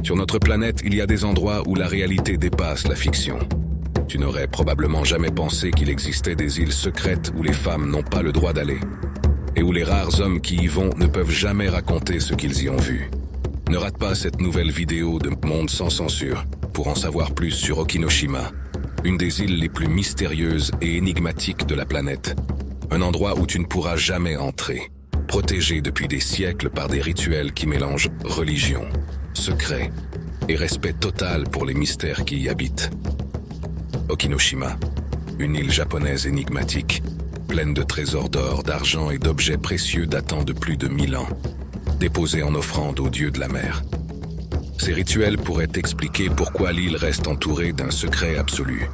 Sur notre planète, il y a des endroits où la réalité dépasse la fiction. Tu n'aurais probablement jamais pensé qu'il existait des îles secrètes où les femmes n'ont pas le droit d'aller, et où les rares hommes qui y vont ne peuvent jamais raconter ce qu'ils y ont vu. Ne rate pas cette nouvelle vidéo de Monde sans censure pour en savoir plus sur Okinoshima, une des îles les plus mystérieuses et énigmatiques de la planète. Un endroit où tu ne pourras jamais entrer, protégé depuis des siècles par des rituels qui mélangent religion, secret et respect total pour les mystères qui y habitent. Okinoshima, une île japonaise énigmatique, pleine de trésors d'or, d'argent et d'objets précieux datant de plus de 1000 ans, déposés en offrande aux dieux de la mer. Ces rituels pourraient expliquer pourquoi l'île reste entourée d'un secret absolu,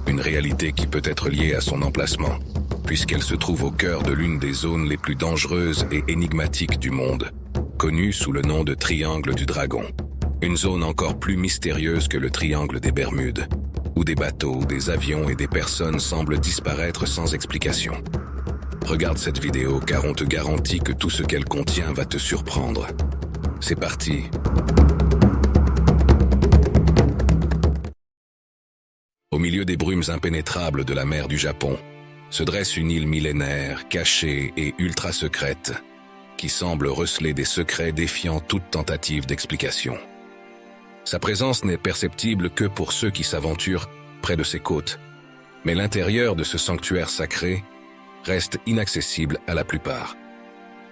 une réalité qui peut être liée à son emplacement, puisqu'elle se trouve au cœur de l'une des zones les plus dangereuses et énigmatiques du monde, connue sous le nom de Triangle du Dragon. Une zone encore plus mystérieuse que le Triangle des Bermudes, où des bateaux, des avions et des personnes semblent disparaître sans explication. Regarde cette vidéo car on te garantit que tout ce qu'elle contient va te surprendre. C'est parti. Au milieu des brumes impénétrables de la mer du Japon, se dresse une île millénaire, cachée et ultra secrète, qui semble receler des secrets défiant toute tentative d'explication. Sa présence n'est perceptible que pour ceux qui s'aventurent près de ses côtes, mais l'intérieur de ce sanctuaire sacré reste inaccessible à la plupart.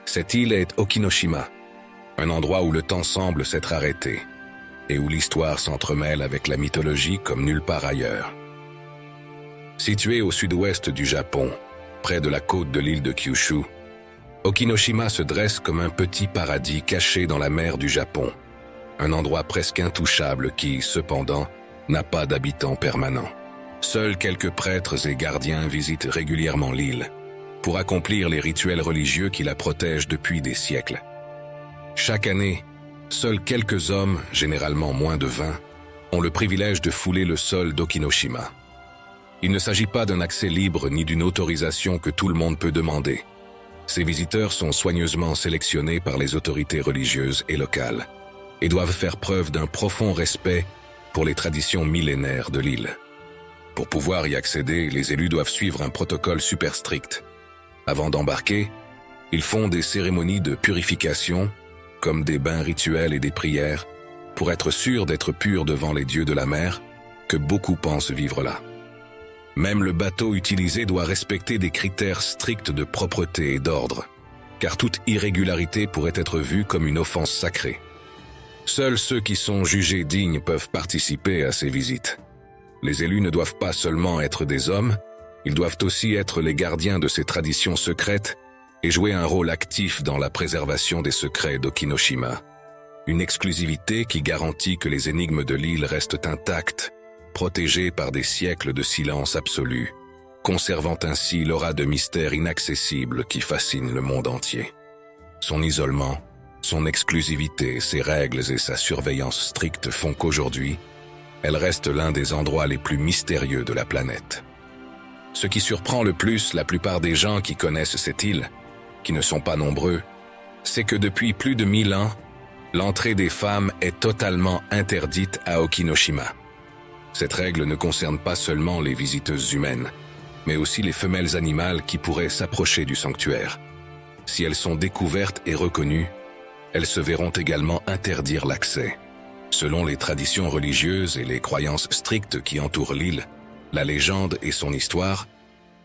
Cette île est Okinoshima, un endroit où le temps semble s'être arrêté, et où l'histoire s'entremêle avec la mythologie comme nulle part ailleurs. Située au sud-ouest du Japon, près de la côte de l'île de Kyushu, Okinoshima se dresse comme un petit paradis caché dans la mer du Japon, un endroit presque intouchable qui, cependant, n'a pas d'habitants permanents. Seuls quelques prêtres et gardiens visitent régulièrement l'île, pour accomplir les rituels religieux qui la protègent depuis des siècles. Chaque année, seuls quelques hommes, généralement moins de 20, ont le privilège de fouler le sol d'Okinoshima. Il ne s'agit pas d'un accès libre ni d'une autorisation que tout le monde peut demander. Ces visiteurs sont soigneusement sélectionnés par les autorités religieuses et locales, et doivent faire preuve d'un profond respect pour les traditions millénaires de l'île. Pour pouvoir y accéder, les élus doivent suivre un protocole super strict. Avant d'embarquer, ils font des cérémonies de purification, comme des bains rituels et des prières, pour être sûrs d'être purs devant les dieux de la mer, que beaucoup pensent vivre là. Même le bateau utilisé doit respecter des critères stricts de propreté et d'ordre, car toute irrégularité pourrait être vue comme une offense sacrée. Seuls ceux qui sont jugés dignes peuvent participer à ces visites. Les élus ne doivent pas seulement être des hommes, ils doivent aussi être les gardiens de ces traditions secrètes et jouer un rôle actif dans la préservation des secrets d'Okinoshima. Une exclusivité qui garantit que les énigmes de l'île restent intactes, protégées par des siècles de silence absolu, conservant ainsi l'aura de mystère inaccessible qui fascine le monde entier. Son isolement, son exclusivité, ses règles et sa surveillance stricte font qu'aujourd'hui, elle reste l'un des endroits les plus mystérieux de la planète. Ce qui surprend le plus la plupart des gens qui connaissent cette île, qui ne sont pas nombreux, c'est que depuis plus de 1000 ans, l'entrée des femmes est totalement interdite à Okinoshima. Cette règle ne concerne pas seulement les visiteuses humaines, mais aussi les femelles animales qui pourraient s'approcher du sanctuaire. Si elles sont découvertes et reconnues, elles se verront également interdire l'accès. Selon les traditions religieuses et les croyances strictes qui entourent l'île, la légende et son histoire,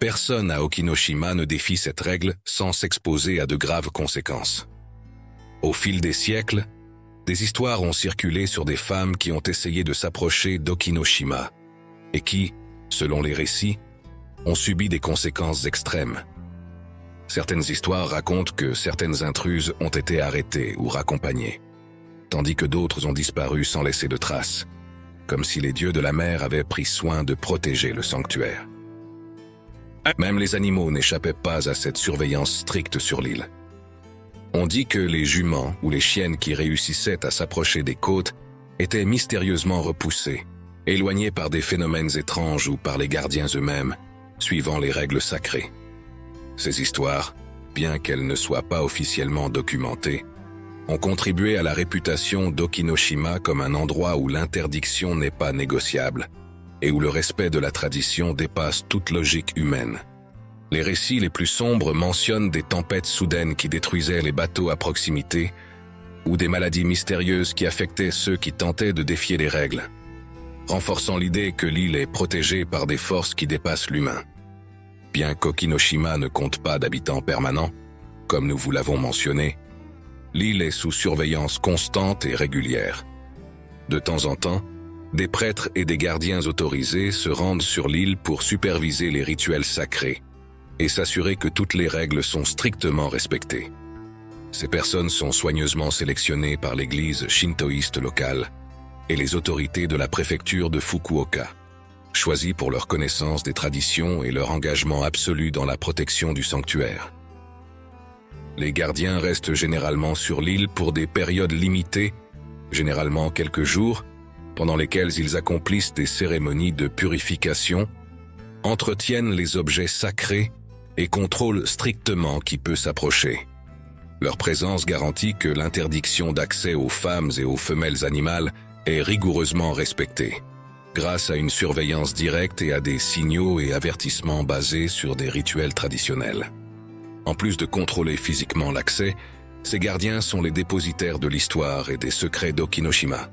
personne à Okinoshima ne défie cette règle sans s'exposer à de graves conséquences. Au fil des siècles, des histoires ont circulé sur des femmes qui ont essayé de s'approcher d'Okinoshima et qui, selon les récits, ont subi des conséquences extrêmes. Certaines histoires racontent que certaines intruses ont été arrêtées ou raccompagnées, tandis que d'autres ont disparu sans laisser de traces, comme si les dieux de la mer avaient pris soin de protéger le sanctuaire. Même les animaux n'échappaient pas à cette surveillance stricte sur l'île. On dit que les juments ou les chiennes qui réussissaient à s'approcher des côtes étaient mystérieusement repoussées, éloignées par des phénomènes étranges ou par les gardiens eux-mêmes, suivant les règles sacrées. Ces histoires, bien qu'elles ne soient pas officiellement documentées, ont contribué à la réputation d'Okinoshima comme un endroit où l'interdiction n'est pas négociable et où le respect de la tradition dépasse toute logique humaine. Les récits les plus sombres mentionnent des tempêtes soudaines qui détruisaient les bateaux à proximité ou des maladies mystérieuses qui affectaient ceux qui tentaient de défier les règles, renforçant l'idée que l'île est protégée par des forces qui dépassent l'humain. Bien qu'Okinoshima ne compte pas d'habitants permanents, comme nous vous l'avons mentionné, l'île est sous surveillance constante et régulière. De temps en temps, des prêtres et des gardiens autorisés se rendent sur l'île pour superviser les rituels sacrés et s'assurer que toutes les règles sont strictement respectées. Ces personnes sont soigneusement sélectionnées par l'église shintoïste locale et les autorités de la préfecture de Fukuoka, choisies pour leur connaissance des traditions et leur engagement absolu dans la protection du sanctuaire. Les gardiens restent généralement sur l'île pour des périodes limitées, généralement quelques jours, pendant lesquels ils accomplissent des cérémonies de purification, entretiennent les objets sacrés et contrôlent strictement qui peut s'approcher. Leur présence garantit que l'interdiction d'accès aux femmes et aux femelles animales est rigoureusement respectée, grâce à une surveillance directe et à des signaux et avertissements basés sur des rituels traditionnels. En plus de contrôler physiquement l'accès, ces gardiens sont les dépositaires de l'histoire et des secrets d'Okinoshima.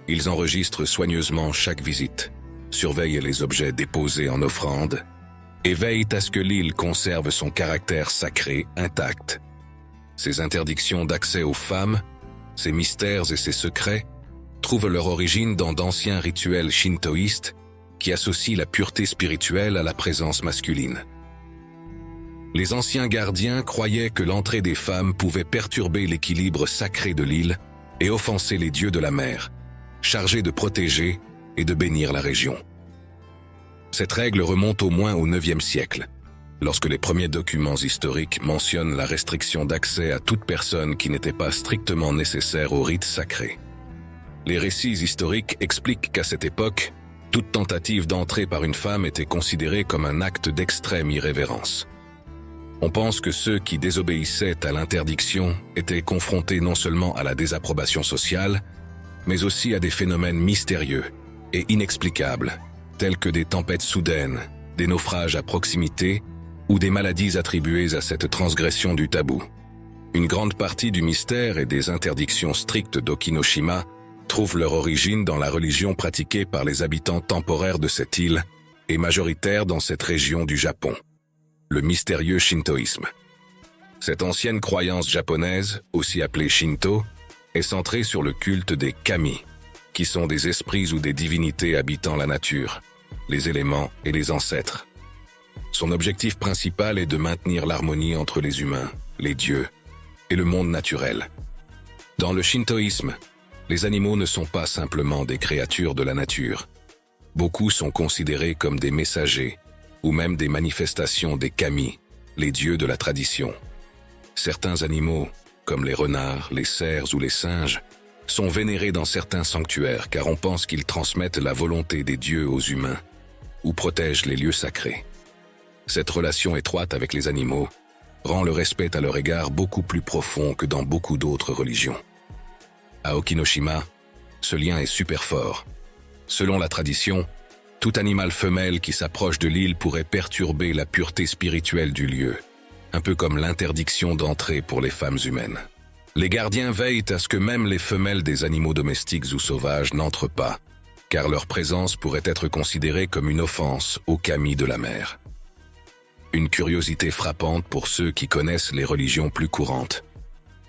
Ils enregistrent soigneusement chaque visite, surveillent les objets déposés en offrande et veillent à ce que l'île conserve son caractère sacré intact. Ces interdictions d'accès aux femmes, ces mystères et ces secrets trouvent leur origine dans d'anciens rituels shintoïstes qui associent la pureté spirituelle à la présence masculine. Les anciens gardiens croyaient que l'entrée des femmes pouvait perturber l'équilibre sacré de l'île et offenser les dieux de la mer, chargés de protéger et de bénir la région. Cette règle remonte au moins au IXe siècle, lorsque les premiers documents historiques mentionnent la restriction d'accès à toute personne qui n'était pas strictement nécessaire au rite sacré. Les récits historiques expliquent qu'à cette époque, toute tentative d'entrée par une femme était considérée comme un acte d'extrême irrévérence. On pense que ceux qui désobéissaient à l'interdiction étaient confrontés non seulement à la désapprobation sociale, mais aussi à des phénomènes mystérieux et inexplicables, tels que des tempêtes soudaines, des naufrages à proximité ou des maladies attribuées à cette transgression du tabou. Une grande partie du mystère et des interdictions strictes d'Okinoshima trouvent leur origine dans la religion pratiquée par les habitants temporaires de cette île et majoritaire dans cette région du Japon, le mystérieux shintoïsme. Cette ancienne croyance japonaise, aussi appelée Shinto, est centrée sur le culte des kami, qui sont des esprits ou des divinités habitant la nature, les éléments et les ancêtres. Son objectif principal est de maintenir l'harmonie entre les humains, les dieux et le monde naturel. Dans le shintoïsme, les animaux ne sont pas simplement des créatures de la nature. Beaucoup sont considérés comme des messagers ou même des manifestations des kami, les dieux de la tradition. Certains animaux, comme les renards, les cerfs ou les singes, sont vénérés dans certains sanctuaires car on pense qu'ils transmettent la volonté des dieux aux humains ou protègent les lieux sacrés. Cette relation étroite avec les animaux rend le respect à leur égard beaucoup plus profond que dans beaucoup d'autres religions. À Okinoshima, ce lien est super fort. Selon la tradition, tout animal femelle qui s'approche de l'île pourrait perturber la pureté spirituelle du lieu, un peu comme l'interdiction d'entrée pour les femmes humaines. Les gardiens veillent à ce que même les femelles des animaux domestiques ou sauvages n'entrent pas, car leur présence pourrait être considérée comme une offense aux kami de la mer. Une curiosité frappante pour ceux qui connaissent les religions plus courantes.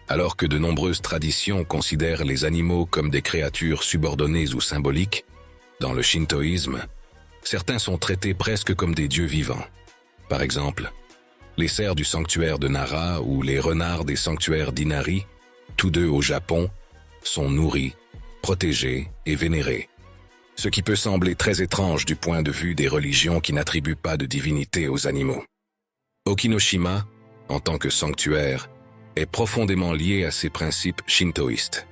Alors que de nombreuses traditions considèrent les animaux comme des créatures subordonnées ou symboliques, dans le shintoïsme, certains sont traités presque comme des dieux vivants. Par exemple, les cerfs du sanctuaire de Nara ou les renards des sanctuaires d'Inari, tous deux au Japon, sont nourris, protégés et vénérés. Ce qui peut sembler très étrange du point de vue des religions qui n'attribuent pas de divinité aux animaux. Okinoshima, en tant que sanctuaire, est profondément lié à ces principes shintoïstes.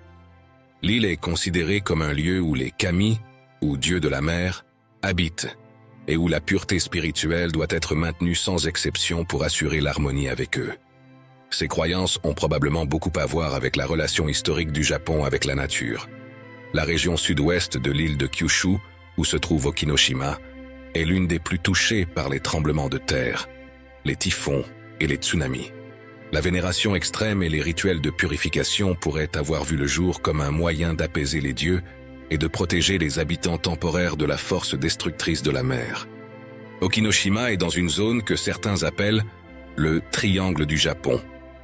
L'île est considérée comme un lieu où les kami, ou dieux de la mer, habitent, et où la pureté spirituelle doit être maintenue sans exception pour assurer l'harmonie avec eux. Ces croyances ont probablement beaucoup à voir avec la relation historique du Japon avec la nature. La région sud-ouest de l'île de Kyushu, où se trouve Okinoshima, est l'une des plus touchées par les tremblements de terre, les typhons et les tsunamis. La vénération extrême et les rituels de purification pourraient avoir vu le jour comme un moyen d'apaiser les dieux et de protéger les habitants temporaires de la force destructrice de la mer. Okinoshima est dans une zone que certains appellent le Triangle du Japon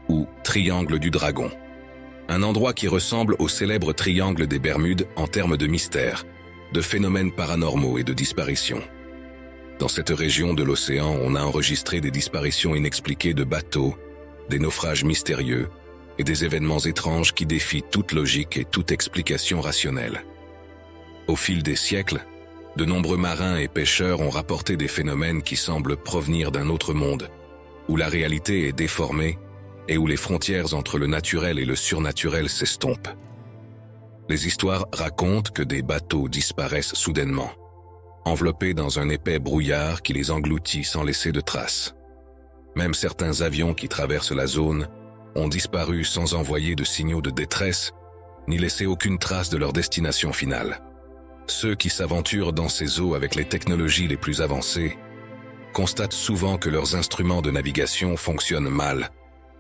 ou Triangle du Dragon. Un endroit qui ressemble au célèbre Triangle des Bermudes en termes de mystère, de phénomènes paranormaux et de disparitions. Dans cette région de l'océan, on a enregistré des disparitions inexpliquées de bateaux, des naufrages mystérieux et des événements étranges qui défient toute logique et toute explication rationnelle. Au fil des siècles, de nombreux marins et pêcheurs ont rapporté des phénomènes qui semblent provenir d'un autre monde, où la réalité est déformée et où les frontières entre le naturel et le surnaturel s'estompent. Les histoires racontent que des bateaux disparaissent soudainement, enveloppés dans un épais brouillard qui les engloutit sans laisser de traces. Même certains avions qui traversent la zone ont disparu sans envoyer de signaux de détresse, ni laisser aucune trace de leur destination finale. Ceux qui s'aventurent dans ces eaux avec les technologies les plus avancées constatent souvent que leurs instruments de navigation fonctionnent mal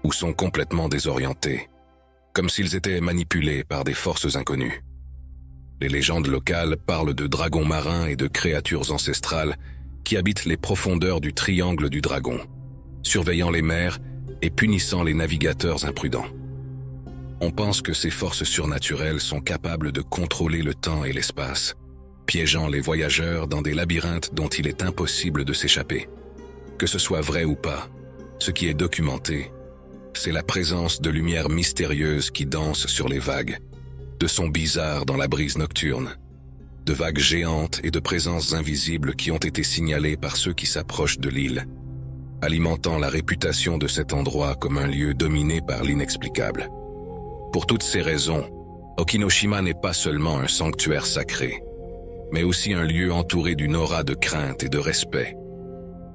ou sont complètement désorientés, comme s'ils étaient manipulés par des forces inconnues. Les légendes locales parlent de dragons marins et de créatures ancestrales qui habitent les profondeurs du Triangle du Dragon, surveillant les mers et punissant les navigateurs imprudents. On pense que ces forces surnaturelles sont capables de contrôler le temps et l'espace, piégeant les voyageurs dans des labyrinthes dont il est impossible de s'échapper. Que ce soit vrai ou pas, ce qui est documenté, c'est la présence de lumières mystérieuses qui dansent sur les vagues, de sons bizarres dans la brise nocturne, de vagues géantes et de présences invisibles qui ont été signalées par ceux qui s'approchent de l'île, alimentant la réputation de cet endroit comme un lieu dominé par l'inexplicable. Pour toutes ces raisons, Okinoshima n'est pas seulement un sanctuaire sacré, mais aussi un lieu entouré d'une aura de crainte et de respect.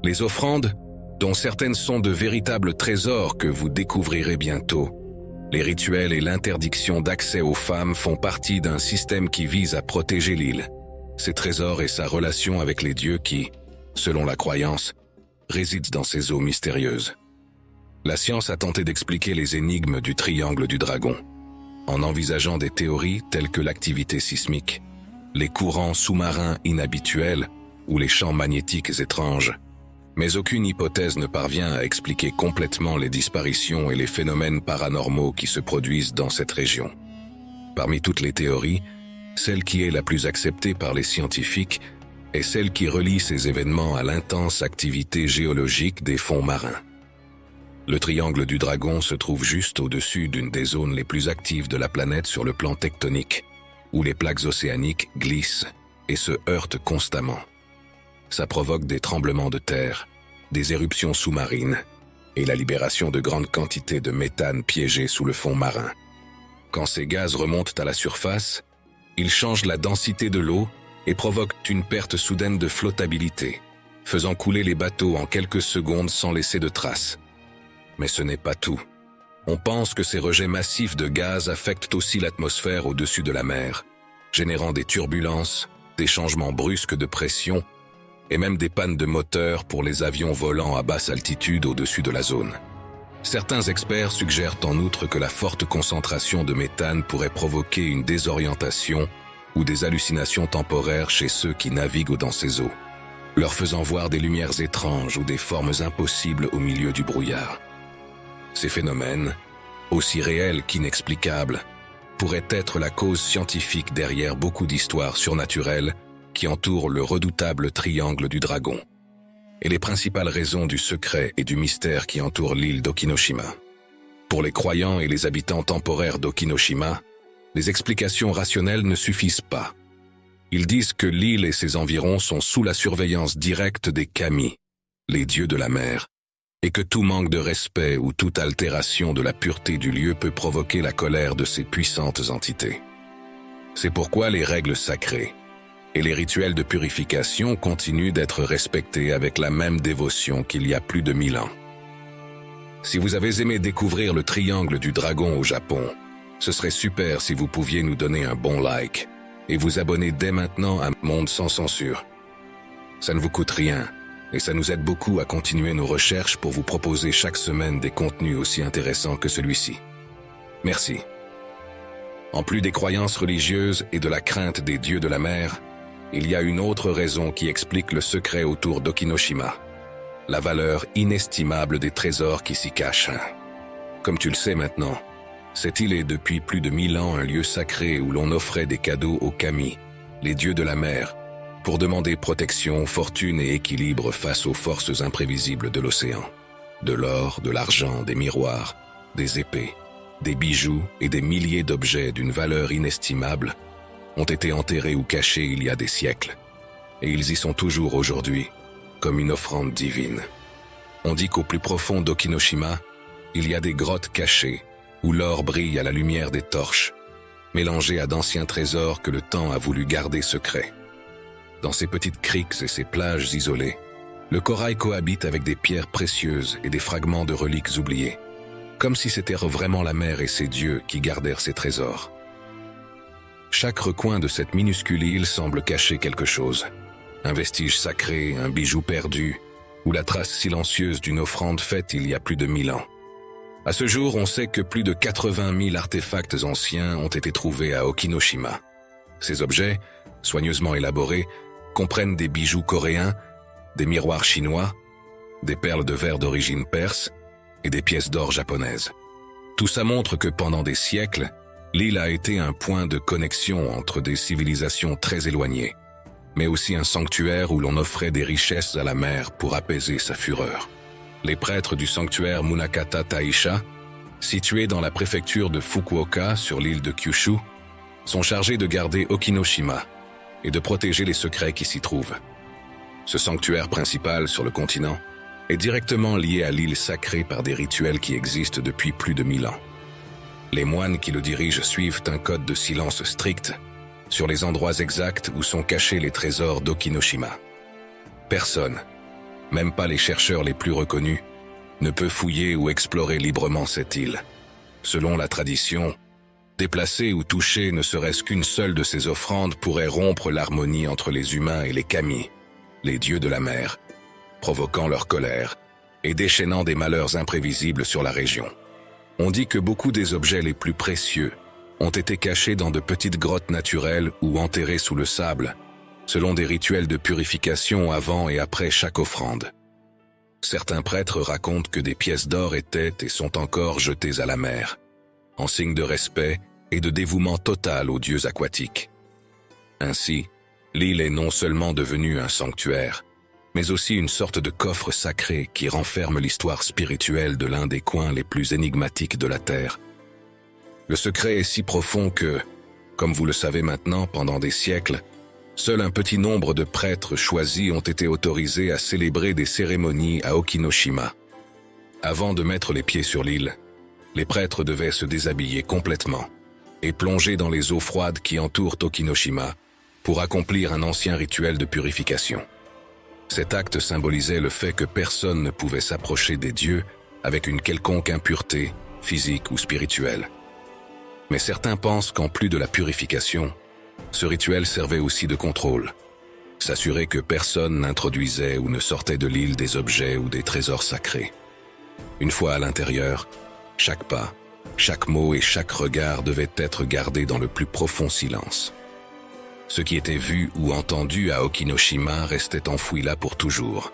Les offrandes, dont certaines sont de véritables trésors que vous découvrirez bientôt, les rituels et l'interdiction d'accès aux femmes font partie d'un système qui vise à protéger l'île, ses trésors et sa relation avec les dieux qui, selon la croyance, résident dans ces eaux mystérieuses. La science a tenté d'expliquer les énigmes du Triangle du Dragon, en envisageant des théories telles que l'activité sismique, les courants sous-marins inhabituels ou les champs magnétiques étranges. Mais aucune hypothèse ne parvient à expliquer complètement les disparitions et les phénomènes paranormaux qui se produisent dans cette région. Parmi toutes les théories, celle qui est la plus acceptée par les scientifiques est celle qui relie ces événements à l'intense activité géologique des fonds marins. Le Triangle du Dragon se trouve juste au-dessus d'une des zones les plus actives de la planète sur le plan tectonique, où les plaques océaniques glissent et se heurtent constamment. Ça provoque des tremblements de terre, des éruptions sous-marines et la libération de grandes quantités de méthane piégées sous le fond marin. Quand ces gaz remontent à la surface, ils changent la densité de l'eau et provoquent une perte soudaine de flottabilité, faisant couler les bateaux en quelques secondes sans laisser de traces. Mais ce n'est pas tout. On pense que ces rejets massifs de gaz affectent aussi l'atmosphère au-dessus de la mer, générant des turbulences, des changements brusques de pression et même des pannes de moteur pour les avions volant à basse altitude au-dessus de la zone. Certains experts suggèrent en outre que la forte concentration de méthane pourrait provoquer une désorientation ou des hallucinations temporaires chez ceux qui naviguent dans ces eaux, leur faisant voir des lumières étranges ou des formes impossibles au milieu du brouillard. Ces phénomènes, aussi réels qu'inexplicables, pourraient être la cause scientifique derrière beaucoup d'histoires surnaturelles qui entourent le redoutable Triangle du Dragon, et les principales raisons du secret et du mystère qui entourent l'île d'Okinoshima. Pour les croyants et les habitants temporaires d'Okinoshima, les explications rationnelles ne suffisent pas. Ils disent que l'île et ses environs sont sous la surveillance directe des kami, les dieux de la mer, et que tout manque de respect ou toute altération de la pureté du lieu peut provoquer la colère de ces puissantes entités. C'est pourquoi les règles sacrées et les rituels de purification continuent d'être respectés avec la même dévotion qu'il y a plus de 1000 ans. Si vous avez aimé découvrir le triangle du dragon au Japon, ce serait super si vous pouviez nous donner un bon like et vous abonner dès maintenant à Monde sans censure. Ça ne vous coûte rien et ça nous aide beaucoup à continuer nos recherches pour vous proposer chaque semaine des contenus aussi intéressants que celui-ci. Merci. En plus des croyances religieuses et de la crainte des dieux de la mer, il y a une autre raison qui explique le secret autour d'Okinoshima. La valeur inestimable des trésors qui s'y cachent. Comme tu le sais maintenant, cette île est depuis plus de 1000 ans un lieu sacré où l'on offrait des cadeaux aux kami, les dieux de la mer, pour demander protection, fortune et équilibre face aux forces imprévisibles de l'océan. De l'or, de l'argent, des miroirs, des épées, des bijoux et des milliers d'objets d'une valeur inestimable ont été enterrés ou cachés il y a des siècles, et ils y sont toujours aujourd'hui, comme une offrande divine. On dit qu'au plus profond d'Okinoshima, il y a des grottes cachées, où l'or brille à la lumière des torches, mélangées à d'anciens trésors que le temps a voulu garder secrets. Dans ces petites criques et ces plages isolées, le corail cohabite avec des pierres précieuses et des fragments de reliques oubliées, comme si c'était vraiment la mer et ses dieux qui gardèrent ces trésors. Chaque recoin de cette minuscule île semble cacher quelque chose. Un vestige sacré, un bijou perdu, ou la trace silencieuse d'une offrande faite il y a plus de 1000 ans. À ce jour, on sait que plus de 80 000 artefacts anciens ont été trouvés à Okinoshima. Ces objets, soigneusement élaborés, comprennent des bijoux coréens, des miroirs chinois, des perles de verre d'origine perse et des pièces d'or japonaises. Tout ça montre que pendant des siècles, l'île a été un point de connexion entre des civilisations très éloignées, mais aussi un sanctuaire où l'on offrait des richesses à la mer pour apaiser sa fureur. Les prêtres du sanctuaire Munakata Taisha, situé dans la préfecture de Fukuoka sur l'île de Kyushu, sont chargés de garder Okinoshima et de protéger les secrets qui s'y trouvent. Ce sanctuaire principal sur le continent est directement lié à l'île sacrée par des rituels qui existent depuis plus de 1000 ans. Les moines qui le dirigent suivent un code de silence strict sur les endroits exacts où sont cachés les trésors d'Okinoshima. Personne, même pas les chercheurs les plus reconnus, ne peut fouiller ou explorer librement cette île. Selon la tradition, déplacer ou toucher ne serait-ce qu'une seule de ces offrandes pourrait rompre l'harmonie entre les humains et les kami, les dieux de la mer, provoquant leur colère et déchaînant des malheurs imprévisibles sur la région. On dit que beaucoup des objets les plus précieux ont été cachés dans de petites grottes naturelles ou enterrés sous le sable, selon des rituels de purification avant et après chaque offrande. Certains prêtres racontent que des pièces d'or étaient et sont encore jetées à la mer, en signe de respect et de dévouement total aux dieux aquatiques. Ainsi, l'île est non seulement devenue un sanctuaire, mais aussi une sorte de coffre sacré qui renferme l'histoire spirituelle de l'un des coins les plus énigmatiques de la Terre. Le secret est si profond que, comme vous le savez maintenant, pendant des siècles, seul un petit nombre de prêtres choisis ont été autorisés à célébrer des cérémonies à Okinoshima. Avant de mettre les pieds sur l'île, les prêtres devaient se déshabiller complètement et plonger dans les eaux froides qui entourent Okinoshima pour accomplir un ancien rituel de purification. Cet acte symbolisait le fait que personne ne pouvait s'approcher des dieux avec une quelconque impureté, physique ou spirituelle. Mais certains pensent qu'en plus de la purification, ce rituel servait aussi de contrôle. S'assurer que personne n'introduisait ou ne sortait de l'île des objets ou des trésors sacrés. Une fois à l'intérieur, chaque pas, chaque mot et chaque regard devaient être gardés dans le plus profond silence. Ce qui était vu ou entendu à Okinoshima restait enfoui là pour toujours.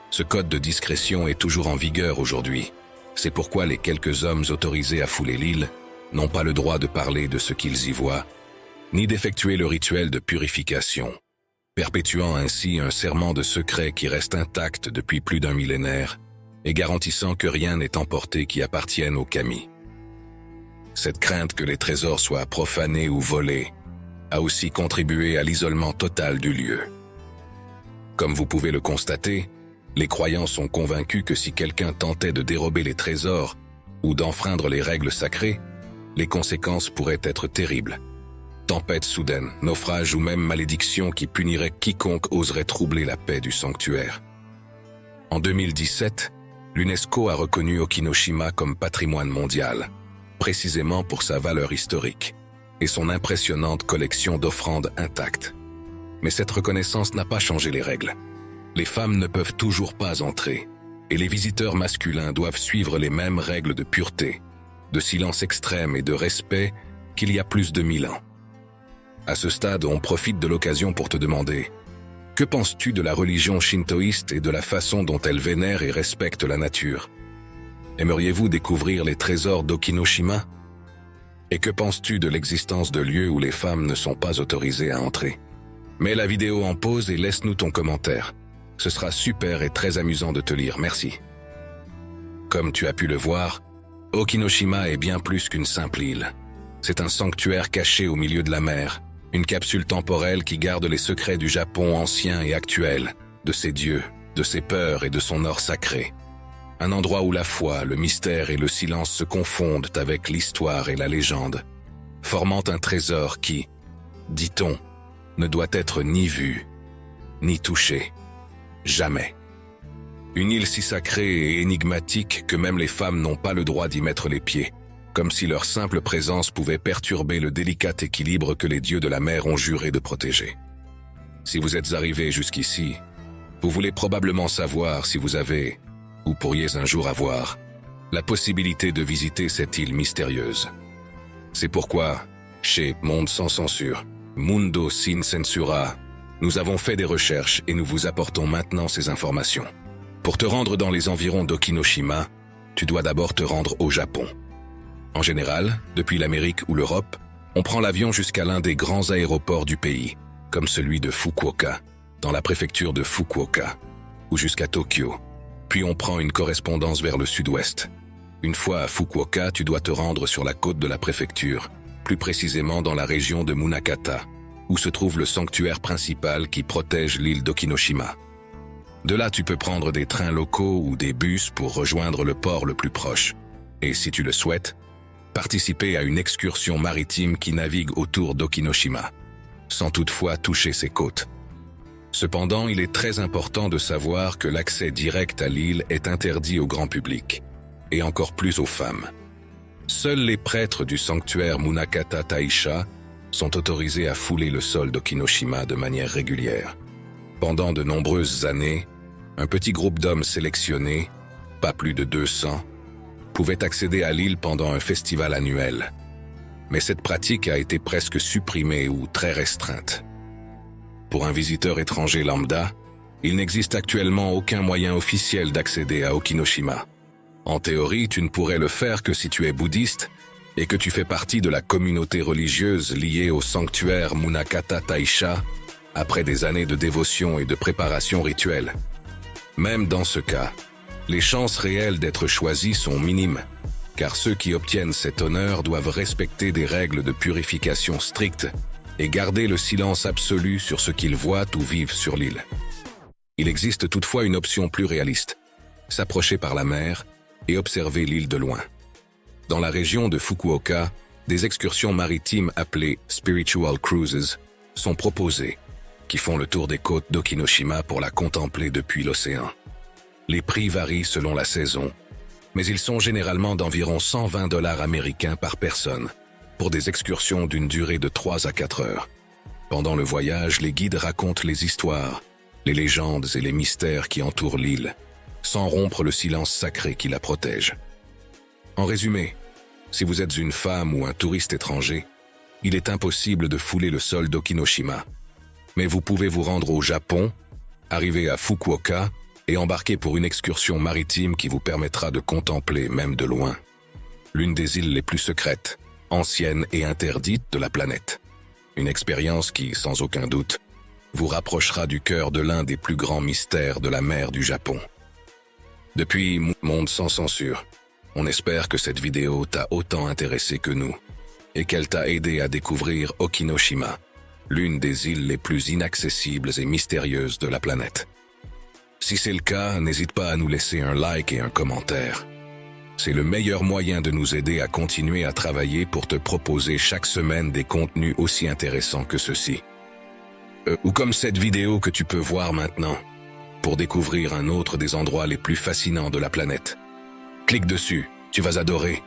Ce code de discrétion est toujours en vigueur aujourd'hui. C'est pourquoi les quelques hommes autorisés à fouler l'île n'ont pas le droit de parler de ce qu'ils y voient, ni d'effectuer le rituel de purification, perpétuant ainsi un serment de secret qui reste intact depuis plus d'un millénaire et garantissant que rien n'est emporté qui appartienne aux kami. Cette crainte que les trésors soient profanés ou volés a aussi contribué à l'isolement total du lieu. Comme vous pouvez le constater, les croyants sont convaincus que si quelqu'un tentait de dérober les trésors ou d'enfreindre les règles sacrées, les conséquences pourraient être terribles. Tempête soudaine, naufrage ou même malédiction qui punirait quiconque oserait troubler la paix du sanctuaire. En 2017, L'UNESCO a reconnu Okinoshima comme patrimoine mondial, précisément pour sa valeur historique et son impressionnante collection d'offrandes intactes. Mais cette reconnaissance n'a pas changé les règles. Les femmes ne peuvent toujours pas entrer, et les visiteurs masculins doivent suivre les mêmes règles de pureté, de silence extrême et de respect qu'il y a plus de 1000 ans. À ce stade, on profite de l'occasion pour te demander: que penses-tu de la religion shintoïste et de la façon dont elle vénère et respecte la nature? Aimeriez-vous découvrir les trésors d'Okinoshima? Et que penses-tu de l'existence de lieux où les femmes ne sont pas autorisées à entrer? Mets la vidéo en pause et laisse-nous ton commentaire. Ce sera super et très amusant de te lire, merci. Comme tu as pu le voir, Okinoshima est bien plus qu'une simple île. C'est un sanctuaire caché au milieu de la mer, une capsule temporelle qui garde les secrets du Japon ancien et actuel, de ses dieux, de ses peurs et de son or sacré. Un endroit où la foi, le mystère et le silence se confondent avec l'histoire et la légende, formant un trésor qui, dit-on, ne doit être ni vu, ni touché. Jamais. Une île si sacrée et énigmatique que même les femmes n'ont pas le droit d'y mettre les pieds, comme si leur simple présence pouvait perturber le délicat équilibre que les dieux de la mer ont juré de protéger. Si vous êtes arrivés jusqu'ici, vous voulez probablement savoir si vous avez, ou pourriez un jour avoir, la possibilité de visiter cette île mystérieuse. C'est pourquoi, chez Monde sans censure, Mundo sin censura, nous avons fait des recherches et nous vous apportons maintenant ces informations. Pour te rendre dans les environs d'Okinoshima, tu dois d'abord te rendre au Japon. En général, depuis l'Amérique ou l'Europe, on prend l'avion jusqu'à l'un des grands aéroports du pays, comme celui de Fukuoka, dans la préfecture de Fukuoka, ou jusqu'à Tokyo. Puis on prend une correspondance vers le sud-ouest. Une fois à Fukuoka, tu dois te rendre sur la côte de la préfecture, plus précisément dans la région de Munakata, où se trouve le sanctuaire principal qui protège l'île d'Okinoshima. De là, tu peux prendre des trains locaux ou des bus pour rejoindre le port le plus proche. Et si tu le souhaites, participer à une excursion maritime qui navigue autour d'Okinoshima, sans toutefois toucher ses côtes. Cependant, il est très important de savoir que l'accès direct à l'île est interdit au grand public, et encore plus aux femmes. Seuls les prêtres du sanctuaire Munakata Taisha sont autorisés à fouler le sol d'Okinoshima de manière régulière. Pendant de nombreuses années, un petit groupe d'hommes sélectionnés, pas plus de 200, pouvait accéder à l'île pendant un festival annuel. Mais cette pratique a été presque supprimée ou très restreinte. Pour un visiteur étranger lambda, il n'existe actuellement aucun moyen officiel d'accéder à Okinoshima. En théorie, tu ne pourrais le faire que si tu es bouddhiste et que tu fais partie de la communauté religieuse liée au sanctuaire Munakata Taisha après des années de dévotion et de préparation rituelle. Même dans ce cas, les chances réelles d'être choisis sont minimes, car ceux qui obtiennent cet honneur doivent respecter des règles de purification strictes et garder le silence absolu sur ce qu'ils voient ou vivent sur l'île. Il existe toutefois une option plus réaliste, s'approcher par la mer et observer l'île de loin. Dans la région de Fukuoka, des excursions maritimes appelées « Spiritual Cruises » sont proposées, qui font le tour des côtes d'Okinoshima pour la contempler depuis l'océan. Les prix varient selon la saison, mais ils sont généralement d'environ 120 $ américains par personne, pour des excursions d'une durée de 3 à 4 heures. Pendant le voyage, les guides racontent les histoires, les légendes et les mystères qui entourent l'île, sans rompre le silence sacré qui la protège. En résumé, si vous êtes une femme ou un touriste étranger, il est impossible de fouler le sol d'Okinoshima. Mais vous pouvez vous rendre au Japon, arriver à Fukuoka et embarquer pour une excursion maritime qui vous permettra de contempler, même de loin, l'une des îles les plus secrètes, anciennes et interdites de la planète. Une expérience qui, sans aucun doute, vous rapprochera du cœur de l'un des plus grands mystères de la mer du Japon. Depuis Monde sans censure, on espère que cette vidéo t'a autant intéressé que nous et qu'elle t'a aidé à découvrir Okinoshima, l'une des îles les plus inaccessibles et mystérieuses de la planète. Si c'est le cas, n'hésite pas à nous laisser un like et un commentaire. C'est le meilleur moyen de nous aider à continuer à travailler pour te proposer chaque semaine des contenus aussi intéressants que ceux-ci. Ou comme cette vidéo que tu peux voir maintenant. pour découvrir un autre des endroits les plus fascinants de la planète. Clique dessus, tu vas adorer.